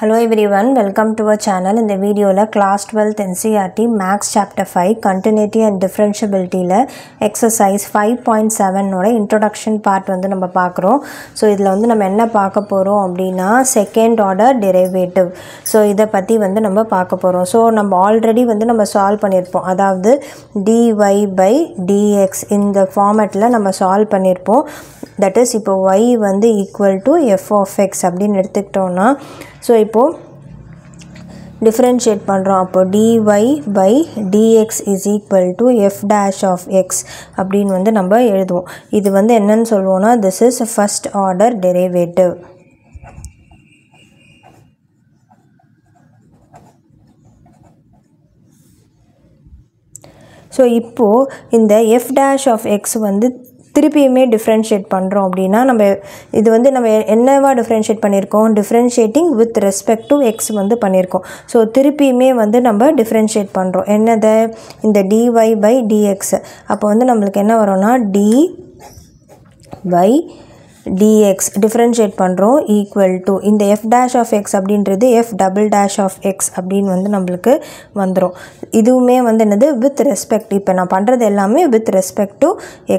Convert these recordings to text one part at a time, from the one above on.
Hello everyone, welcome to our channel. In the video la class 12th NCERT Maths chapter 5 continuity and differentiability la exercise 5.7 ஓட introduction part வந்து நம்ம பார்க்குறோம். So இதில் வந்து நம்ம என்ன பார்க்க போகிறோம் அப்படின்னா செகண்ட் ஆர்டர் டெரிவேட்டிவ். ஸோ இதை பற்றி வந்து நம்ம பார்க்க போகிறோம். ஸோ நம்ம ஆல்ரெடி வந்து நம்ம சால்வ் பண்ணியிருப்போம். அதாவது dy by dx இந்த ஃபார்மேட்டில் நம்ம சால்வ் பண்ணியிருப்போம். தட் இஸ் இப்போ y வந்து equal to f of x அப்படின்னு எடுத்துக்கிட்டோன்னா ஸோ இப்போது டிஃப்ரென்ஷியேட் பண்ணுறோம். அப்போ dy by dx is equal to f dash of x அப்படின்னு வந்து நம்ம எழுதுவோம். இது வந்து என்னன்னு சொல்லுவோம்னா this is first order derivative. So இப்போது இந்த f dash of x வந்து திருப்பியுமே டிஃப்ரென்ஷியேட் பண்ணுறோம் அப்படின்னா நம்ம இது வந்து நம்ம என்னவா டிஃப்ரென்ஷியேட் பண்ணியிருக்கோம், differentiating with respect to X வந்து பண்ணியிருக்கோம். ஸோ திருப்பியுமே வந்து நம்ம டிஃப்ரென்ஷியேட் பண்ணுறோம். என்னதை இந்த dy by dx. அப்போ வந்து நம்மளுக்கு என்ன வரும்னா dy by dx டிஃப்ரென்ஷியேட் பண்ணுறோம் ஈக்குவல் டு இந்த f dash of x அப்படின்றது f double dash of x அப்படின்னு வந்து நம்மளுக்கு வந்துடும். இதுவுமே வந்து என்னது வித் ரெஸ்பெக்ட். இப்போ நான் பண்ணுறது எல்லாமே வித் ரெஸ்பெக்ட் டு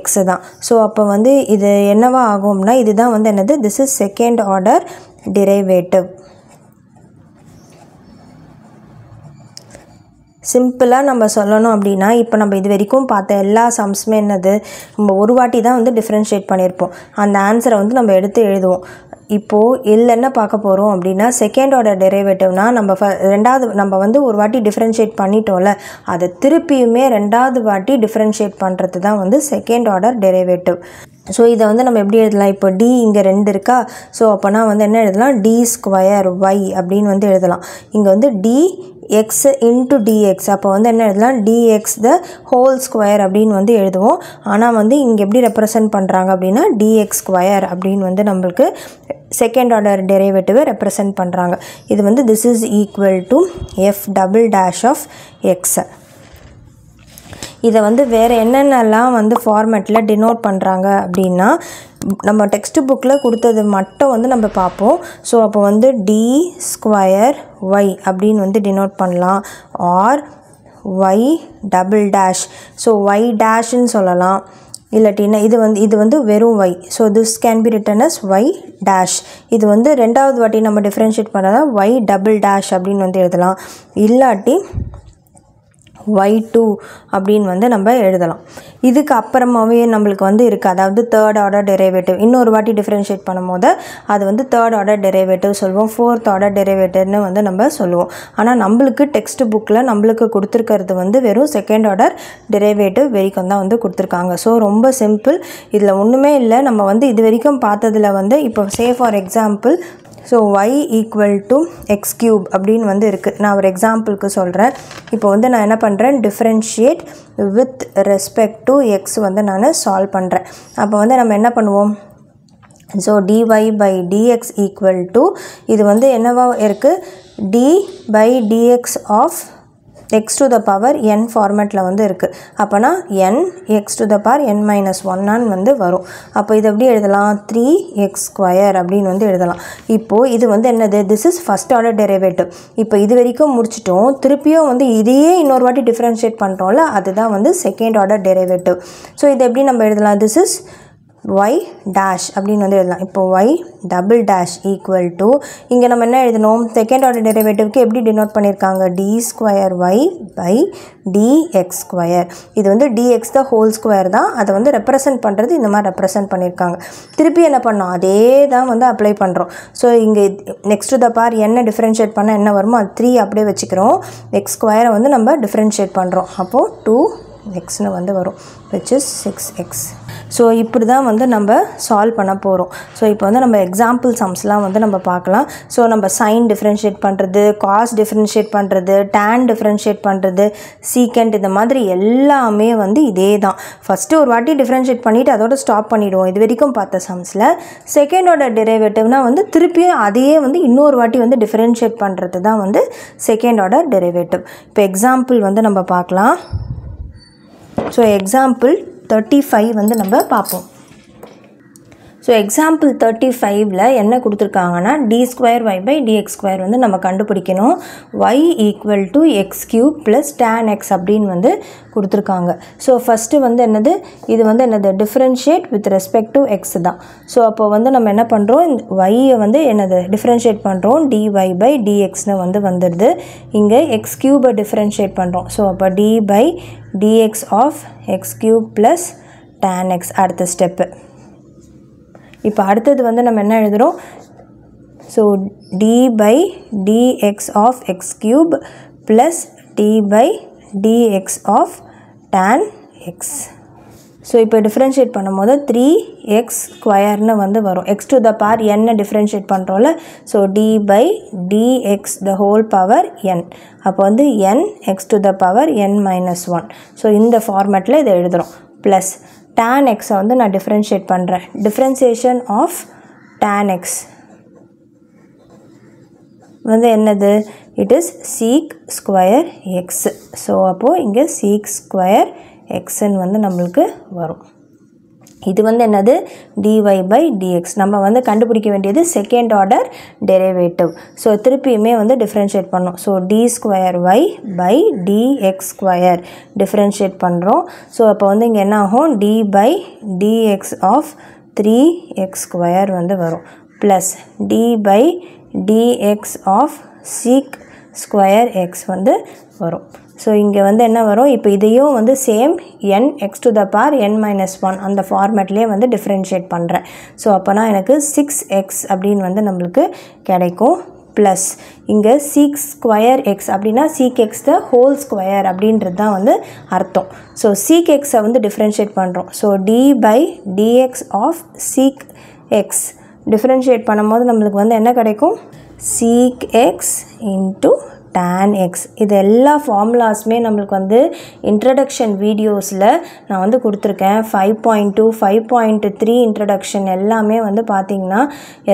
x தான். ஸோ அப்போ வந்து இது என்னவா ஆகும்னா இதுதான் வந்து என்னது this is second order derivative. சிம்பிளாக நம்ம சொல்லணும் அப்படின்னா இப்போ நம்ம இது வரைக்கும் பார்த்த எல்லா சம்ஸுமே என்னது நம்ம ஒரு வாட்டி தான் வந்து டிஃப்ரென்ஷியேட் பண்ணியிருப்போம். அந்த ஆன்சரை வந்து நம்ம எடுத்து எழுதுவோம். இப்போது இதில் என்ன பார்க்க போகிறோம் அப்படின்னா செகண்ட் ஆர்டர் டெரிவேட்டிவ்னால் நம்ம வந்து ஒரு வாட்டி டிஃப்ரென்ஷியேட் பண்ணிட்டோம்ல அதை திருப்பியுமே ரெண்டாவது வாட்டி டிஃப்ரென்ஷியேட் பண்ணுறது தான் வந்து செகண்ட் ஆர்டர் டெரிவேட்டிவ். ஸோ இதை வந்து நம்ம எப்படி எழுதலாம், இப்போ டி இங்கே 2 இருக்கா. ஸோ அப்போனா வந்து என்ன எழுதலாம் டி ஸ்கொயர் ஒய் அப்படின்னு வந்து எழுதலாம். இங்கே வந்து டி எக்ஸ் இன்ட்டு டிஎக்ஸ். அப்போ வந்து என்ன எழுதலாம் டிஎக்ஸ் த ஹோல் ஸ்கொயர் அப்படின்னு வந்து எழுதுவோம். ஆனால் வந்து இங்கே எப்படி ரெப்ரசன்ட் பண்ணுறாங்க அப்படின்னா டிஎக்ஸ் ஸ்கொயர் அப்படின்னு வந்து நம்மளுக்கு செகண்ட் ஆர்டர் டெரிவேட்டிவை ரெப்ரசன்ட் பண்ணுறாங்க. இது வந்து this is equal to F double dash of X. இதை வந்து வேறு என்னென்னலாம் வந்து ஃபார்மேட்டில் டினோட் பண்ணுறாங்க அப்படின்னா நம்ம டெக்ஸ்ட் புக்கில் கொடுத்தது மட்டும் வந்து நம்ம பார்ப்போம். ஸோ அப்போ வந்து டி ஸ்கொயர் ஒய் அப்படின்னு வந்து டினோட் பண்ணலாம். Or y double dash. So y டேஷ்ன்னு சொல்லலாம். இல்லாட்டின்னா இது வந்து வெறும் y. So this can be written as y dash. இது வந்து ரெண்டாவது வாட்டி நம்ம டிஃப்ரென்ஷியேட் பண்ணால் y டபுள் டேஷ் அப்படின்னு வந்து எழுதலாம். இல்லாட்டி y2 அப்படின்னு வந்து நம்ம எழுதலாம். இதுக்கு அப்புறமாவே நம்மளுக்கு வந்து இருக்குது, அதாவது தேர்ட் ஆர்டர் டெரிவேட்டிவ். இன்னொரு வாட்டி டிஃப்ரென்ஷியேட் பண்ணும் போது அது வந்து தேர்ட் ஆர்டர் டெரிவேட்டிவ் சொல்லுவோம், ஃபோர்த் ஆர்டர் டெரிவேட்டிவ்னு வந்து நம்ம சொல்லுவோம். ஆனால் நம்மளுக்கு டெக்ஸ்ட் புக்கில் நம்மளுக்கு கொடுத்துருக்கிறது வந்து வெறும் செகண்ட் ஆர்டர் டெரிவேட்டிவ் வரைக்கும் தான் வந்து கொடுத்துருக்காங்க. ஸோ ரொம்ப சிம்பிள், இதில் ஒன்றுமே இல்லை. நம்ம வந்து இது வரைக்கும் பார்த்ததில் வந்து இப்போ say for example so y equal to X cube அப்படின்னு வந்து இருக்குது. நான் ஒரு எக்ஸாம்பிளுக்கு சொல்கிறேன். இப்போ வந்து நான் என்ன பண்ணுறேன் differentiate with respect to X வந்து நான் சால்வ் பண்ணுறேன். அப்போ வந்து நம்ம என்ன பண்ணுவோம், so dy by dx equal to இது வந்து என்னவா இருக்குது d by dx ஆஃப் x to the power n ஃபார்மேட்டில் வந்து இருக்குது. அப்போனா n x to the power n minus 1 வந்து வரும். அப்போ இது எப்படி எழுதலாம் 3x ஸ்கொயர் அப்படின்னு வந்து எழுதலாம். இப்போது இது வந்து என்னது this is first order derivative. இப்போ இது வரைக்கும் முடிச்சிட்டோம். திருப்பியும் வந்து இதையே இன்னொரு வாட்டி டிஃப்ரென்ஷியேட் பண்ணுறோம்ல அதுதான் வந்து செகண்ட் ஆர்டர் டெரிவேட்டிவ். ஸோ இது எப்படி நம்ம எழுதலாம் திஸ் இஸ் y டேஷ் அப்படின்னு வந்து எழுதலாம். இப்போ y double dash equal to இங்கே நம்ம என்ன எழுதணும் செகண்ட் ஆர்டர் டெரிவேட்டிவ்க்கு எப்படி டினோட் பண்ணியிருக்காங்க D square Y by dx square. இது வந்து டிஎக்ஸ் த ஹோல் ஸ்கொயர் தான். அதை வந்து ரெப்ரசன்ட் பண்ணுறது இந்த மாதிரி ரெப்ரசன்ட் பண்ணியிருக்காங்க. திருப்பி என்ன பண்ணோம் அதே தான் வந்து அப்ளை பண்ணுறோம். ஸோ இங்கே நெக்ஸ்ட் டு த பார் என்ன டிஃப்ரென்ஷியேட் பண்ணால் என்ன வருமோ அது 3 அப்படியே வச்சுக்கிறோம். எக்ஸ் ஸ்கொயரை வந்து நம்ம டிஃப்ரென்ஷியேட் பண்ணுறோம். அப்போது 2xன்னு வந்து வரும் which is 6x. ஸோ இப்படி தான் வந்து நம்ம சால்வ் பண்ண போகிறோம். ஸோ இப்போ வந்து நம்ம எக்ஸாம்பிள் சம்ஸ்லாம் வந்து நம்ம பார்க்கலாம். ஸோ நம்ம சைன் டிஃப்ரென்ஷியேட் பண்ணுறது, காஸ் டிஃப்ரென்ஷியேட் பண்ணுறது, டேன் டிஃப்ரென்ஷியேட் பண்ணுறது, சீக்கண்ட் இந்த மாதிரி எல்லாமே வந்து இதே தான். ஃபஸ்ட்டு ஒரு வாட்டி டிஃப்ரென்ஷியேட் பண்ணிவிட்டு அதோட ஸ்டாப் பண்ணிவிடுவோம். இது வரைக்கும் பார்த்த சம்ஸில் செகண்ட் ஆர்டர் டெரிவேட்டிவ்னால் வந்து திருப்பியும் அதையே வந்து இன்னொரு வாட்டி வந்து டிஃப்ரென்ஷியேட் பண்ணுறது தான் வந்து செகண்ட் ஆர்டர் டெரிவேட்டிவ். இப்போ எக்ஸாம்பிள் வந்து நம்ம பார்க்கலாம். ஸோ எக்ஸாம்பிள் 35 வந்து நம்ம பார்ப்போம். ஸோ எக்ஸாம்பிள் 35ல் என்ன கொடுத்துருக்காங்கன்னா d²y/dx² வந்து நம்ம கண்டுபிடிக்கணும். y = x³ + tan x அப்படின்னு வந்து கொடுத்துருக்காங்க. ஸோ ஃபஸ்ட்டு வந்து என்னது, இது வந்து என்னது, differentiate with respect to X தான். ஸோ அப்போ வந்து நம்ம என்ன பண்ணுறோம், இந்த y-யை வந்து என்னது டிஃப்ரென்ஷியேட் பண்ணுறோம், dy/dxன்னு வந்து வந்துடுது. இங்கே x³ டிஃப்ரென்ஷியேட் பண்ணுறோம். ஸோ அப்போ d/dx of x³ + tan x அடுத்த ஸ்டெப்பு. இப்போ அடுத்தது வந்து நம்ம என்ன எழுதுகிறோம், so d/dx of x³ + d/dx of tan x. So இப்போ டிஃப்ரென்ஷியேட் பண்ணும்போது 3x² வந்து வரும். x⁴ n டிஃப்ரென்ஷியேட் பண்ணுறோம்ல, ஸோ d/dx n. அப்போ வந்து n x⁴n - 1. ஸோ இந்த ஃபார்மேட்டில் இதை எழுதுகிறோம். ப்ளஸ் tan x வந்து நான் டிஃப்ரென்ஷியேட் பண்ணுறேன். டிஃப்ரென்சியேஷன் ஆஃப் tan x வந்து என்னது, it is sec² x. So அப்போது இங்கே sec²xன்னு வந்து நம்மளுக்கு வரும். இது வந்து என்னது, dy/dx. நம்ம வந்து கண்டுபிடிக்க வேண்டியது செகண்ட் ஆர்டர் டெரிவேட்டிவ். ஸோ திருப்பியுமே வந்து டிஃப்ரென்ஷியேட் பண்ணோம். ஸோ d²y/dx² டிஃப்ரென்ஷியேட் பண்ணுறோம். ஸோ அப்போ வந்து இங்கே என்ன ஆகும், d/dx of 3x² வந்து வரும். ப்ளஸ் d/dx of sec²x வந்து வரும். ஸோ இங்கே வந்து என்ன வரும், இப்போ இதையும் வந்து சேம் n x⁴n - 1 அந்த ஃபார்மேட்லேயே வந்து டிஃப்ரென்ஷியேட் பண்ணுறேன். ஸோ அப்போனா எனக்கு 6x அப்படின்னு வந்து நம்மளுக்கு கிடைக்கும். ப்ளஸ் இங்கே sec²x அப்படின்னா sec(x)² அப்படின்றது தான் வந்து அர்த்தம். ஸோ sec(x)ஐ வந்து டிஃப்ரென்ஷியேட் பண்ணுறோம். So d/dx of sec(x) differentiate பண்ணும்போது நம்மளுக்கு வந்து என்ன கிடைக்கும், sec(x) × tan x. இது எல்லா ஃபார்முலாஸுமே நம்மளுக்கு வந்து இன்ட்ரடக்ஷன் வீடியோஸில் நான் வந்து கொடுத்துருக்கேன். 5.2 5.3 இன்ட்ரடக்ஷன் எல்லாமே வந்து பார்த்திங்கன்னா,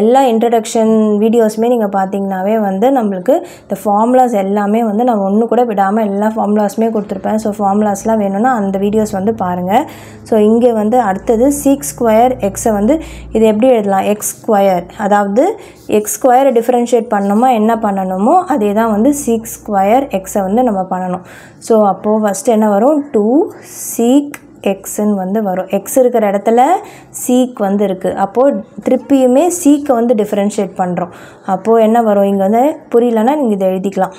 எல்லா இன்ட்ரடக்ஷன் வீடியோஸுமே நீங்கள் பார்த்திங்கனாவே வந்து நம்மளுக்கு இந்த ஃபார்முலாஸ் எல்லாமே வந்து நான் ஒன்று கூட விடாமல் எல்லா ஃபார்முலாஸுமே கொடுத்துருப்பேன். ஸோ ஃபார்முலாஸ்லாம் வேணும்னா அந்த வீடியோஸ் வந்து பாருங்கள். ஸோ இங்கே வந்து அடுத்தது sec²xஐ வந்து இது எப்படி எழுதலாம், x², அதாவது x² டிஃப்ரென்ஷியேட் பண்ணணுமா என்ன பண்ணணுமோ அதே தான் வந்து sec²xஐ வந்து நம்ம பண்ணணும். ஸோ அப்போது ஃபஸ்ட்டு என்ன வரும், 2sec(x)ன்னு வந்து வரும். எக்ஸ் இருக்கிற இடத்துல சீக் வந்து இருக்குது. அப்போது திருப்பியுமே சீக்கை வந்து டிஃப்ரென்ஷியேட் பண்ணுறோம். அப்போது என்ன வரும், இங்கே வந்து புரியலன்னா நீங்கள் இதை எழுதிக்கலாம்.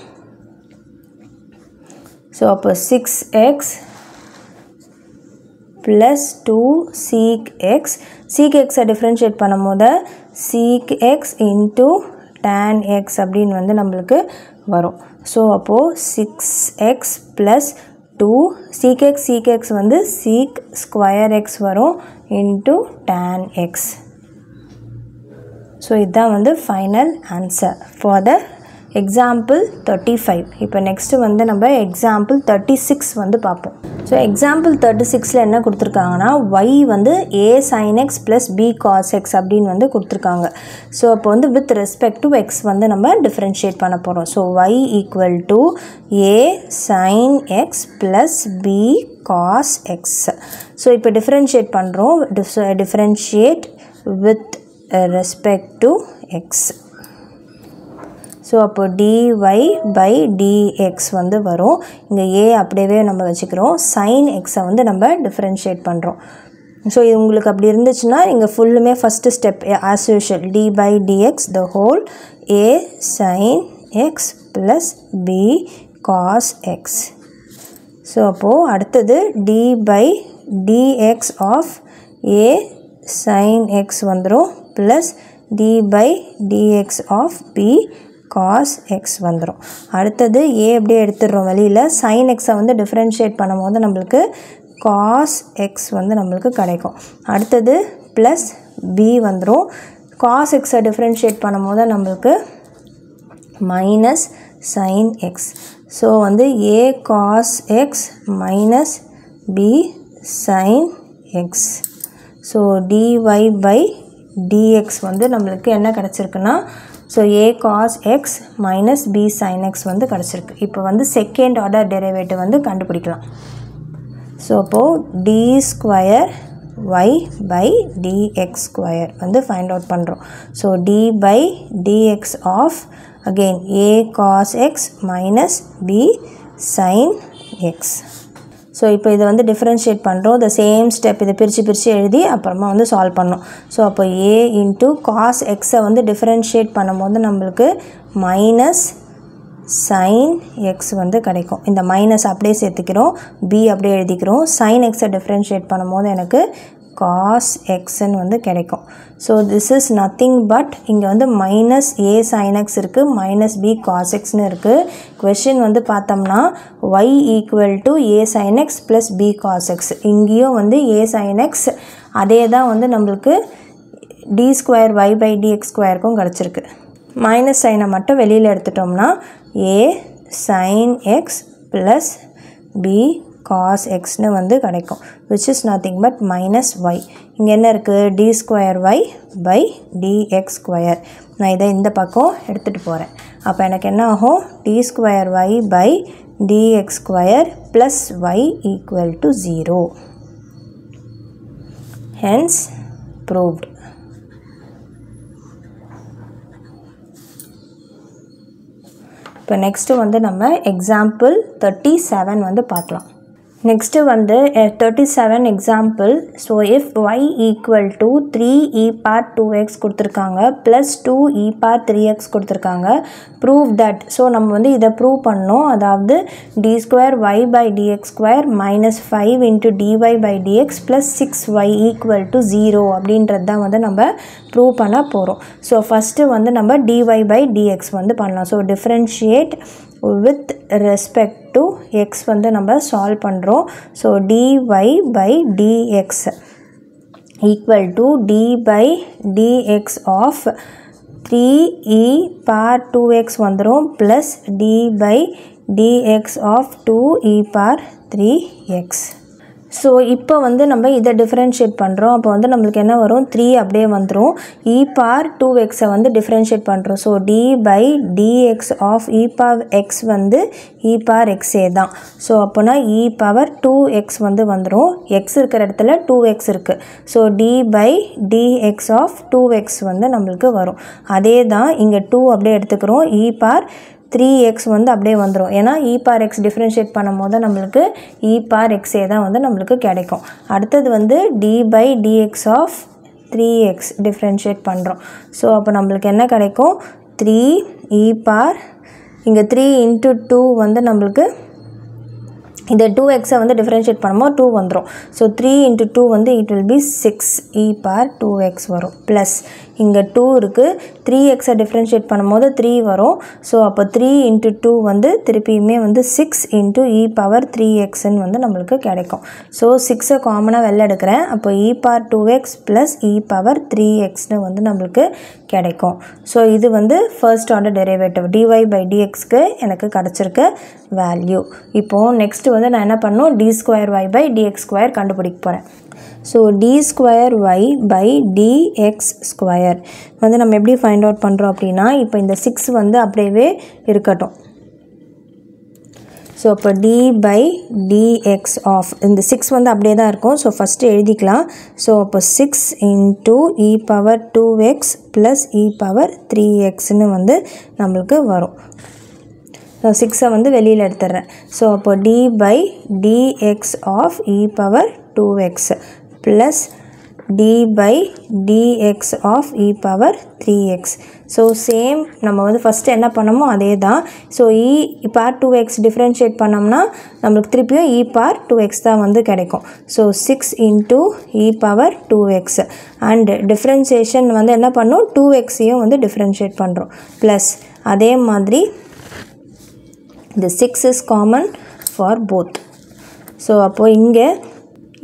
ஸோ அப்போ 6x + 2sec(x). sec(x)ஐ டிஃப்ரென்ஷியேட் பண்ணும் போது sec(x) × tan x அப்படின்னு வந்து நம்மளுக்கு வரும். ஸோ அப்போது 6x + 2 sec(x) வந்து sec²x வரும் × tan x. ஸோ இதுதான் வந்து final answer for the example 35. இப்போ நெக்ஸ்ட்டு வந்து நம்ம எக்ஸாம்பிள் 36 வந்து பார்ப்போம். ஸோ எக்ஸாம்பிள் 36ல் என்ன கொடுத்துருக்காங்கன்னா, y வந்து a sin x + b cos x அப்படின்னு வந்து கொடுத்துருக்காங்க. ஸோ அப்போ வந்து வித் ரெஸ்பெக்ட் டு x வந்து நம்ம டிஃப்ரென்ஷியேட் பண்ண போகிறோம். So y = a sin x + b cos x. So இப்போ டிஃப்ரென்ஷியேட் பண்ணுறோம். Differentiate with respect to x. So அப்போ dy/dx வந்து வரும். இங்கே a அப்படியே நம்ம வச்சுக்கிறோம். sin x-ஐ வந்து நம்ம டிஃப்ரென்ஷியேட் பண்ணுறோம். ஸோ இது உங்களுக்கு அப்படி இருந்துச்சுன்னா இங்கே ஃபுல்லுமே first step as usual d/dx a sin x + b cos x. So அப்போது அடுத்தது d/dx of a sin x வந்துடும் plus d/dx of b cos x வந்துடும். அடுத்தது a அப்படியே எடுத்துடுறோம் வெளியில். sin x-ஐ வந்து டிஃப்ரென்ஷியேட் பண்ணும்போது நம்மளுக்கு cos x வந்து நம்மளுக்கு கிடைக்கும். அடுத்தது ப்ளஸ் b வந்துடும். cos x-ஐ டிஃப்ரென்ஷியேட் பண்ணும்போது நம்மளுக்கு மைனஸ் sin x. ஸோ வந்து a cos x minus b sin x. So dy/dx வந்து நம்மளுக்கு என்ன கிடச்சிருக்குன்னா, so a cos x minus b sin x வந்து கிடச்சிருக்கு. இப்போ வந்து செகண்ட் ஆர்டர் டெரிவேட்டிவ் வந்து கண்டுபிடிக்கலாம். ஸோ அப்போது d² y by dx square வந்து find out பண்ணுறோம். So d by dx of again a cos x minus b sin x. So இப்போ இதை வந்து டிஃப்ரென்ஷியேட் பண்ணுறோம். the same step இதை பிரித்து எழுதி அப்புறமா வந்து சால்வ் பண்ணோம். ஸோ அப்போ a இன்ட்டு காஸ் எக்ஸை வந்து டிஃப்ரென்ஷியேட் பண்ணும்போது நம்மளுக்கு மைனஸ் sin x வந்து கிடைக்கும். இந்த மைனஸ் அப்படியே சேர்த்துக்கிறோம், b அப்படியே எழுதிக்கிறோம். sin xஐ டிஃப்ரென்ஷியேட் பண்ணும்போது எனக்கு cos xன்னு வந்து கிடைக்கும். So this is nothing but இங்கே வந்து மைனஸ் a sin x இருக்குது, மைனஸ் b cos xன்னு இருக்குது. கொஷின் வந்து பார்த்தோம்னா y equal to a sin x plus b cos x. இங்கேயும் வந்து a sin x அதே தான் வந்து நம்மளுக்கு d square y by dx ஸ்கொயருக்கும் கிடச்சிருக்கு. மைனஸ் சைனை மட்டும் வெளியில் எடுத்துட்டோம்னா a sin x plus b cos xன்னு வந்து கிடைக்கும், which is nothing but minus y. இங்கே என்ன இருக்குது, d square y by dx square. நான் இதை இந்த பக்கம் எடுத்துகிட்டு போகிறேன். அப்போ எனக்கு என்ன ஆகும், d square y by dx square plus y equal to 0. hence proved. இப்போ நெக்ஸ்ட்டு வந்து நம்ம எக்ஸாம்பிள் 37 வந்து பார்க்கலாம். நெக்ஸ்ட்டு வந்து 37 example. So if y equal to 3e power 2x கொடுத்துருக்காங்க ப்ளஸ் 2e power 3x கொடுத்துருக்காங்க. Prove that. ஸோ நம்ம வந்து இதை ப்ரூவ் பண்ணோம். அதாவது d square y by dx square minus 5 into dy by dx plus 6y equal to 0 அப்படின்றது தான் வந்து நம்ம ப்ரூவ் பண்ண போகிறோம். ஸோ ஃபஸ்ட்டு வந்து நம்ம dy பை dx வந்து பண்ணலாம். So differentiate with respect to x வந்து நம்ம சால்வ் பண்ணுறோம். So dy by dx equal to d by dx of 3e power 2x வந்துரும் plus d by dx of 2e power 3x. So இப்போ வந்து நம்ம இதை டிஃப்ரென்ஷியேட் பண்ணுறோம். அப்போ வந்து நம்மளுக்கு என்ன வரும், 3 அப்படியே வந்துடும். e power 2xஐ வந்து டிஃப்ரென்ஷியேட் பண்ணுறோம். So d by dx of e power x வந்து e power xே தான். ஸோ அப்போனா e power 2x வந்து வந்துடும். x இருக்கிற இடத்துல 2x இருக்குது. So d by dx of 2x வந்து நம்மளுக்கு வரும். அதே தான் இங்கே 2 அப்படியே எடுத்துக்கிறோம். e power 3x வந்து அப்படியே வந்துடும். ஏன்னா e power x டிஃப்ரென்ஷியேட் பண்ணும் போது நம்மளுக்கு e power xே தான் வந்து நம்மளுக்கு கிடைக்கும். அடுத்தது வந்து d by dx of 3x differentiate பண்ணுறோம். ஸோ அப்போ நம்மளுக்கு என்ன கிடைக்கும், 3e power இங்கே 3 இன்ட்டு 2 வந்து நம்மளுக்கு இந்த 2xஐ வந்து டிஃப்ரென்ஷியேட் பண்ணும்போது 2 வந்துடும். ஸோ 3 இன்ட்டு 2 வந்து it will be 6e power 2x வரும். ப்ளஸ் இங்கே 2 இருக்குது, 3xஐ டிஃப்ரென்ஷியேட் பண்ணும்போது 3 வரும். ஸோ அப்போ 3 இன்ட்டு 2 வந்து திருப்பியுமே வந்து 6 இன்ட்டு e power 3xன்னு வந்து நம்மளுக்கு கிடைக்கும். ஸோ 6ஐ காமனாக வெளில எடுக்கிறேன். அப்போ e power 2x plus e power 3xன்னு வந்து நம்மளுக்கு கிடைக்கும். ஸோ இது வந்து first order derivative dy by dxக்கு எனக்கு கிடச்சிருக்க வேல்யூ. இப்போது நெக்ஸ்ட்டு வந்து நான் என்ன பண்ணணும், d square y by dx square கண்டுபிடிக்க போகிறேன். So d square y by dx square வந்து நம்ம எப்படி ஃபைண்ட் அவுட் பண்ணுறோம் அப்படின்னா, இப்போ இந்த 6 வந்து அப்படியே இருக்கட்டும். ஸோ இப்போ d by dx ஆஃப் இந்த 6 வந்து அப்படியே தான் இருக்கும். ஸோ ஃபஸ்ட்டு எழுதிக்கலாம். ஸோ அப்போ 6 into e power 2x plus e power 3xன்னு வந்து நம்மளுக்கு வரும். ஸோ 6ஐ வந்து வெளியில் எடுத்துடுறேன். ஸோ அப்போ d by dx of e power 2x plus d by dx of e power 3x. So same நம்ம வந்து ஃபஸ்ட்டு என்ன பண்ணமோ அதே தான். So e power 2x differentiate பண்ணோம்னா நம்மளுக்கு திருப்பியும் e power 2x தான் வந்து கிடைக்கும். So 6 into e power 2x and differentiation வந்து என்ன பண்ணோம், 2xையும் வந்து டிஃப்ரென்ஷியேட் பண்ணுறோம். ப்ளஸ் அதே மாதிரி the 6 is common for both. So அப்போது இங்கே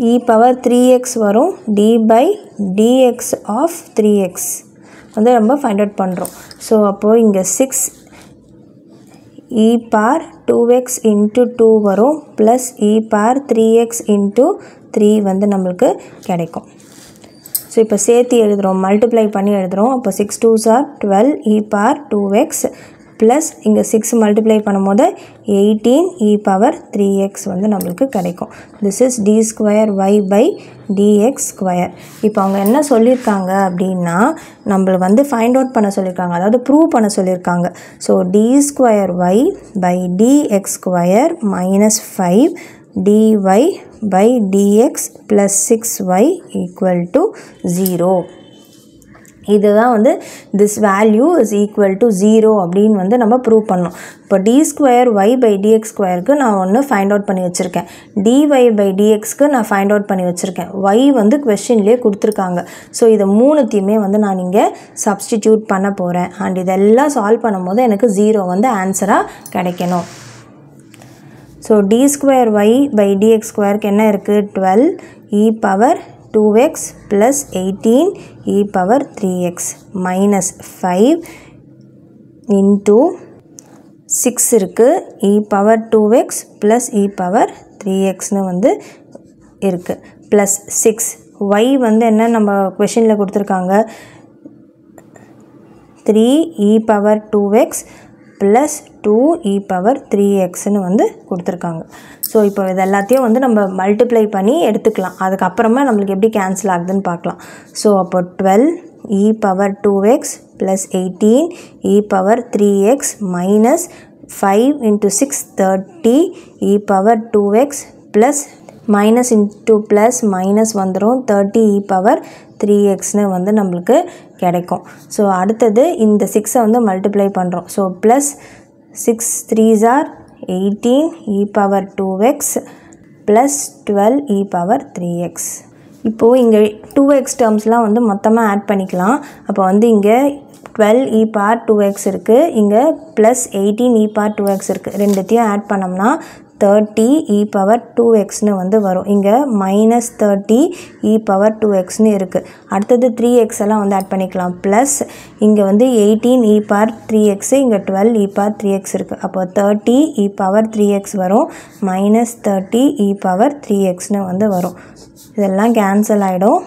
e power 3x வரும். d by dx of 3x வந்து நம்ம ஃபைண்ட் அவுட் பண்ணுறோம். ஸோ அப்போது இங்கே 6 e power 2x இன்ட்டு 2 வரும் plus e power 3x into 3 வந்து நம்மளுக்கு கிடைக்கும். ஸோ இப்போ சேர்த்து எழுதுகிறோம், மல்டிப்ளை பண்ணி எழுதுகிறோம். அப்போ 6 2s are 12 e power 2x plus இங்கே 6 மல்டிப்ளை பண்ணும்போது 18 e பவர் 3x வந்து நம்மளுக்கு கிடைக்கும். This is d square y by dx square. இப்போ அவங்க என்ன சொல்லியிருக்காங்க அப்படின்னா நம்மளுக்கு வந்து ஃபைண்ட் அவுட் பண்ண சொல்லியிருக்காங்க, அதாவது ப்ரூவ் பண்ண சொல்லியிருக்காங்க. So d square y by dx square minus 5 dy by dx plus 6y equal to 0. இதுதான் வந்து this value is equal to 0 அப்படின்னு வந்து நம்ம ப்ரூவ் பண்ணோம். இப்போ d square y by dx ஸ்கொயருக்கு நான் ஒன்று ஃபைண்ட் அவுட் பண்ணி வச்சுருக்கேன், dy by dxக்கு நான் ஃபைண்ட் அவுட் பண்ணி வச்சுருக்கேன். y வந்து கொஸ்டின்லேயே கொடுத்துருக்காங்க. ஸோ இதை மூணுத்தையுமே வந்து நான் இங்கே சப்ஸ்டிடியூட் பண்ண போகிறேன். அண்ட் இதெல்லாம் சால்வ் பண்ணும்போது எனக்கு 0 வந்து ஆன்சராக கிடைக்கணும். So d square y by dx ஸ்கொயருக்கு என்ன இருக்குது? 12 e power 2x plus 18 e power 3x minus 5 into 6 இருக்குது e power 2x plus e power 3xனு வந்து இருக்குது plus 6 y வந்து என்ன நம்ம கொஷனில் கொடுத்துருக்காங்க 3 e power 2x plus 2 e power 3xன்னு வந்து கொடுத்துருக்காங்க. ஸோ இப்போ இது எல்லாத்தையும் வந்து நம்ம மல்டிப்ளை பண்ணி எடுத்துக்கலாம், அதுக்கப்புறமா நம்மளுக்கு எப்படி கேன்சல் ஆகுதுன்னு பார்க்கலாம். ஸோ அப்போ 12 e power 2x plus 18 e power 3x minus 5 into 6 30 e power 2x plus minus into plus minus வந்துடும் 30 e பவர் 3xன்னு வந்து நம்மளுக்கு கிடைக்கும். ஸோ அடுத்தது இந்த 6 வந்து மல்டிப்ளை பண்ணுறோம். So plus 6 3s are 18 e power 2x plus 12 e power 3x. இப்போது இங்கே 2x டேர்ம்ஸ்லாம் வந்து மொத்தமாக ஆட் பண்ணிக்கலாம். அப்போ வந்து இங்கே 12 e பவர் 2x இருக்குது, இங்கே ப்ளஸ் 18 e பவர் 2x இருக்குது. ரெண்டுத்தையும் ஆட் பண்ணோம்னா 30 e பவர் 2xன்னு வந்து வரும். இங்கே மைனஸ் 30 e பவர் 2xன்னு இருக்குது. அடுத்தது 3x எல்லாம் வந்து ஆட் பண்ணிக்கலாம். ப்ளஸ் இங்கே வந்து 18 e பவர் 3x, இங்கே 12 e பவர் 3x இருக்குது. அப்போ 30 e பவர் 3x வரும், மைனஸ் 30 e பவர் 3xன்னு வந்து வரும். இதெல்லாம் கேன்சல் ஆகிடும்,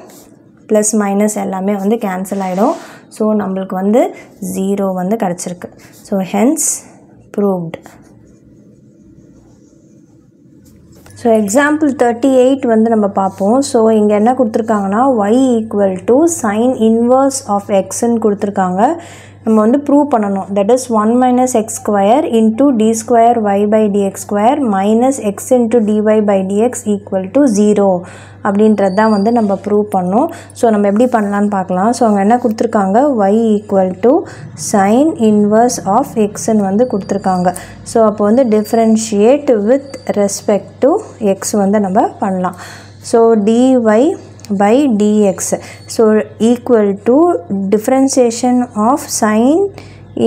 ப்ளஸ் மைனஸ் எல்லாமே வந்து கேன்சல் ஆகிடும். ஸோ நம்மளுக்கு வந்து 0 வந்து கிடச்சிருக்கு. So hence proved. So example 38 வந்து நம்ம பார்ப்போம். ஸோ இங்கே என்ன கொடுத்துருக்காங்கன்னா y equal to sine inverse of எக்ஸ்ன்னு கொடுத்துருக்காங்க. நம்ம வந்து ப்ரூவ் பண்ணணும். That is 1 minus x square into d square y by dx square minus x into d y by d x equal to 0 அப்படின்றது தான் வந்து நம்ம ப்ரூவ் பண்ணோம். ஸோ நம்ம எப்படி பண்ணலான்னு பார்க்கலாம். ஸோ அவங்க என்ன கொடுத்துருக்காங்க, y equal to sine inverse of எக்ஸ்ன்னு வந்து கொடுத்துருக்காங்க. ஸோ அப்போ வந்து differentiate with respect to X வந்து நம்ம பண்ணலாம். So dy by dx, so equal to differentiation of sin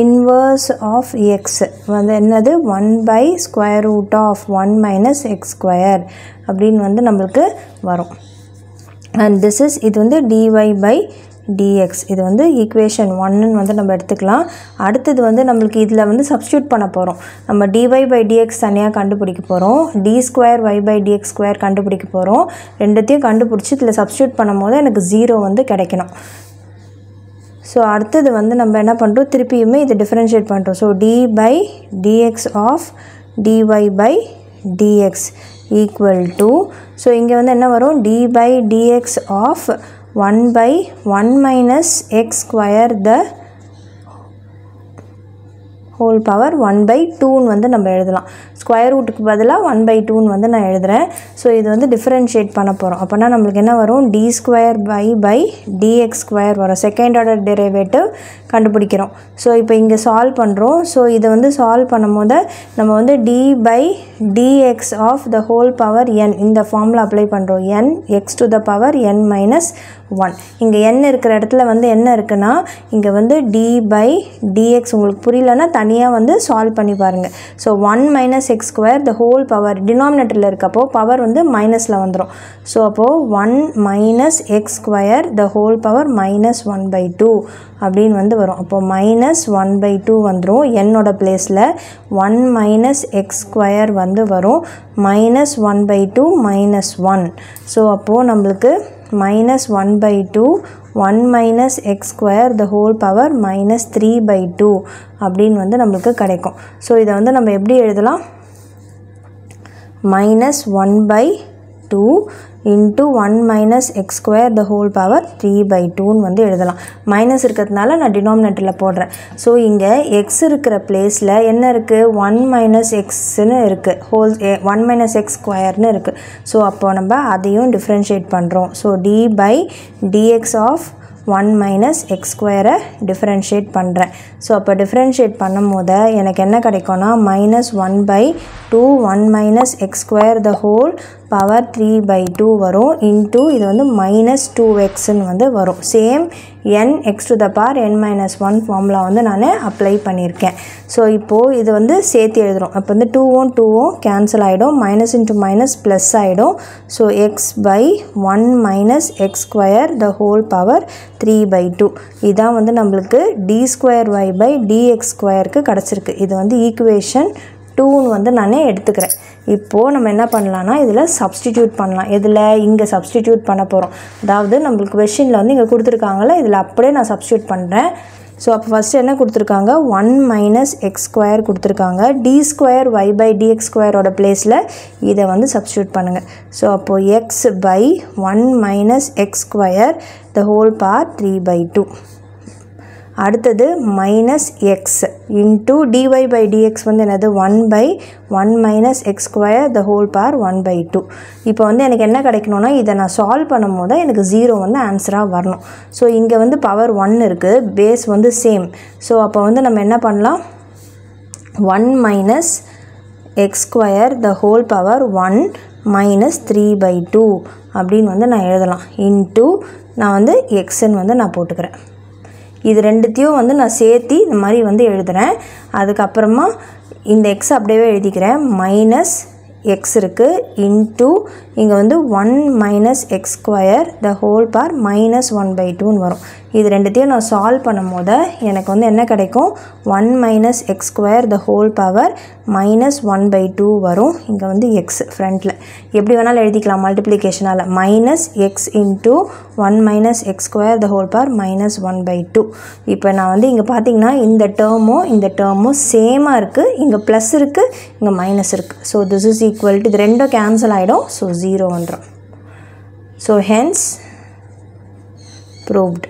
inverse of x வந்து என்னது 1 by square root of 1 minus x square அப்படின்னு வந்து நம்மளுக்கு வரும். and this is இது வந்து dy by dx, இது வந்து ஈக்குவேஷன் 1ன்னு வந்து நம்ம எடுத்துக்கலாம். அடுத்தது வந்து நம்மளுக்கு இதில் வந்து சப்ஸ்டியூட் பண்ண போகிறோம். நம்ம dy by dx தனியாக கண்டுபிடிக்க போகிறோம், d square y by dx square கண்டுபிடிக்க போகிறோம். ரெண்டுத்தையும் கண்டுபிடிச்சி இதில் சப்ஸ்டியூட் பண்ணும் போது எனக்கு 0 வந்து கிடைக்கணும். ஸோ அடுத்தது வந்து நம்ம என்ன பண்ணுறோம், திருப்பியுமே இதை டிஃப்ரென்ஷியேட் பண்ணுறோம். So d by dx of dy by dx equal to, so இங்கே வந்து என்ன வரும், d by dx of 1 by 1 minus x square the whole power 1 by 2ன்னு வந்து நம்ம எழுதலாம். ஸ்கொயர் ரூட்டுக்கு பதிலாக 1 by 2ன்னு வந்து நான் எழுதுகிறேன். ஸோ இது வந்து டிஃப்ரென்ஷியேட் பண்ண போகிறோம். அப்போனா நம்மளுக்கு என்ன வரும், d square by dx square வரும். செகண்ட் ஆர்டர் டெரிவேட்டிவ் கண்டுபிடிக்கிறோம். ஸோ இப்போ இங்கே சால்வ் பண்ணுறோம். ஸோ இதை வந்து சால்வ் பண்ணும் போது நம்ம வந்து d by dx of the whole power n இந்த ஃபார்மில் அப்ளை பண்ணுறோம். n x to the power n minus 1. இங்கே n இருக்கிற இடத்துல வந்து என்ன இருக்குன்னா, இங்கே வந்து d by dx உங்களுக்கு புரியலன்னா தனியாக வந்து சால்வ் பண்ணி பாருங்கள். So 1 minus x square the whole power டினாமினேட்டரில் இருக்கப்போ பவர் வந்து மைனஸில் வந்துடும். ஸோ அப்போது 1 minus x square the whole power minus 1 by 2 அப்படின்னு வந்து வரும். அப்போது minus 1 by 2 வந்துடும். என்னோட பிளேஸில் 1 minus x square வந்து வரும், minus 1 by 2 minus 1. ஸோ அப்போது நம்மளுக்கு minus 1 by 2 1 minus x square the whole power minus 3 by 2 அப்படின்னு வந்து நம்மளுக்கு கிடைக்கும். ஸோ இதை வந்து நம்ம எப்படி எழுதலாம்? minus 1 by 2 into 1 minus x square the whole power 3 by 2 வந்து எழுதலாம். மைனஸ் இருக்கிறதுனால நான் டினாமினேட்டரில் போடுறேன். ஸோ இங்கே எக்ஸ் இருக்கிற பிளேஸில் என்ன இருக்குது? 1 மைனஸ் எக்ஸ்ன்னு இருக்குது, ஹோல் 1 மைனஸ் எக்ஸ் ஸ்கொயர்னு இருக்குது. ஸோ அப்போ நம்ம அதையும் டிஃப்ரென்ஷியேட் பண்ணுறோம். So d by d x of 1 minus x ஸ்கொயரை டிஃப்ரென்ஷியேட் பண்ணுறேன். ஸோ அப்போ டிஃப்ரென்ஷியேட் பண்ணும் போது எனக்கு என்ன கிடைக்கும்னா minus 1 by 2 1 minus x square the whole power 3 by 2 வரும் இன்ட்டு இது வந்து மைனஸ் 2xன்னு வந்து வரும். Same n x to the power n minus 1 formula வந்து நான் அப்ளை பண்ணியிருக்கேன். ஸோ இப்போது இது வந்து சேர்த்து எழுதுகிறோம். அப்போ வந்து 2 கேன்சல் ஆகிடும், மைனஸ் இன்ட்டு மைனஸ் ப்ளஸ் ஆகிடும். So x by 1 minus x square the whole power 3 by 2 இதான் வந்து நம்மளுக்கு d square Y by d x ஸ்கொயருக்கு கிடச்சிருக்கு. இது வந்து ஈக்குவேஷன் 2ன்னு வந்து நான் எடுத்துக்கிறேன். இப்போது நம்ம என்ன பண்ணலான்னா இதில் சப்ஸ்டிடியூட் பண்ணலாம். இதில் இங்கே சப்ஸ்டிடியூட் பண்ண போகிறோம். அதாவது நம்மளுக்கு கொஷினில் வந்து இங்கே கொடுத்துருக்காங்கள, இதில் அப்படியே நான் சப்ஸ்டியூட் பண்ணுறேன். ஸோ அப்போ ஃபஸ்ட்டு என்ன கொடுத்துருக்காங்க? 1 மைனஸ் எக்ஸ் ஸ்கொயர் கொடுத்துருக்காங்க. D square Y by d x ஸ்கொயரோட பிளேஸில் இதை வந்து சப்ஸ்டியூட் பண்ணுங்கள். ஸோ அப்போது x by 1 minus x square the whole power 3 by 2. அடுத்தது minus x into d y by d x வந்து என்னது? 1 by 1 minus x square the whole power 1 by 2. இப்போ வந்து எனக்கு என்ன கிடைக்கணும்னா இதை நான் சால்வ் பண்ணும் போது எனக்கு 0 வந்து ஆன்சராக வரணும். ஸோ இங்கே வந்து பவர் 1 இருக்குது, பேஸ் வந்து சேம். ஸோ அப்போ வந்து நம்ம என்ன பண்ணலாம்? 1 minus x square the whole power 1 minus 3 by 2 அப்படின்னு வந்து நான் எழுதலாம். இன்ட்டு நான் வந்து எக்ஸுன்னு வந்து நான் போட்டுக்கிறேன். இது ரெண்டுத்தையும் வந்து நான் சேர்த்து இந்த மாதிரி வந்து எழுதுகிறேன். அதுக்கப்புறமா இந்த எக்ஸ் அப்படியே எழுதிக்கிறேன். மைனஸ் எக்ஸ் இருக்குது இன்ட்டு இங்கே வந்து 1 minus x square the whole power minus 1 by 2ன்னு வரும். இது ரெண்டுத்தையும் நான் சால்வ் பண்ணும் போது எனக்கு வந்து என்ன கிடைக்கும்? 1 minus x square the whole power minus 1 by 2 வரும். இங்கே வந்து எக்ஸ் ஃப்ரண்ட்டில் எப்படி வேணாலும் எழுதிக்கலாம் மல்டிப்ளிகேஷனால். Minus x into 1 minus x square the whole power minus 1 by 2. இப்போ நான் வந்து இங்கே பார்த்தீங்கன்னா இந்த டேர்மும் சேமாக இருக்குது. இங்கே ப்ளஸ் இருக்குது, இங்கே மைனஸ் இருக்குது. So this is equal to இது ரெண்டும் கேன்சல் ஆகிடும். ஸோ 0 வந்துடும். So hence proved.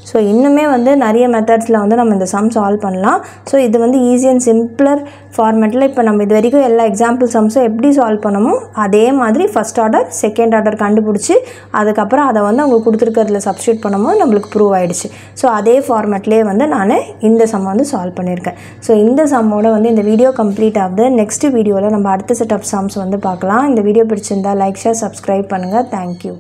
ஸோ இன்னுமே வந்து நிறைய மெத்தட்ஸில் வந்து நம்ம இந்த சம் சால்வ் பண்ணலாம். ஸோ இது வந்து ஈஸி அண்ட் சிம்பிளர் ஃபார்மேட்டில் இப்போ நம்ம இது வரைக்கும் எல்லா எக்ஸாம்பிள் சம்ஸும் எப்படி சால்வ் பண்ணமோ அதே மாதிரி ஃபஸ்ட் ஆர்டர் செகண்ட் ஆர்டர் கண்டுபிடிச்சி அதுக்கப்புறம் அதை வந்து அவங்க கொடுத்துருக்கிறதுல சப்ஸ்டியூட் பண்ணும்போது நம்மளுக்கு ப்ரூவ் ஆகிடுச்சு. ஸோ அதே ஃபார்மேட்லேயே வந்து நான் இந்த சம் வந்து சால்வ் பண்ணியிருக்கேன். ஸோ இந்த சம்மோட வந்து இந்த வீடியோ கம்ப்ளீட் ஆகுது. நெக்ஸ்ட் வீடியோவில் நம்ம அடுத்த செட் ஆஃப் சம்ஸ் வந்து பார்க்கலாம். இந்த வீடியோ பிடிச்சிருந்தா லைக், ஷேர், சப்ஸ்கிரைப் பண்ணுங்கள். தேங்க்யூ.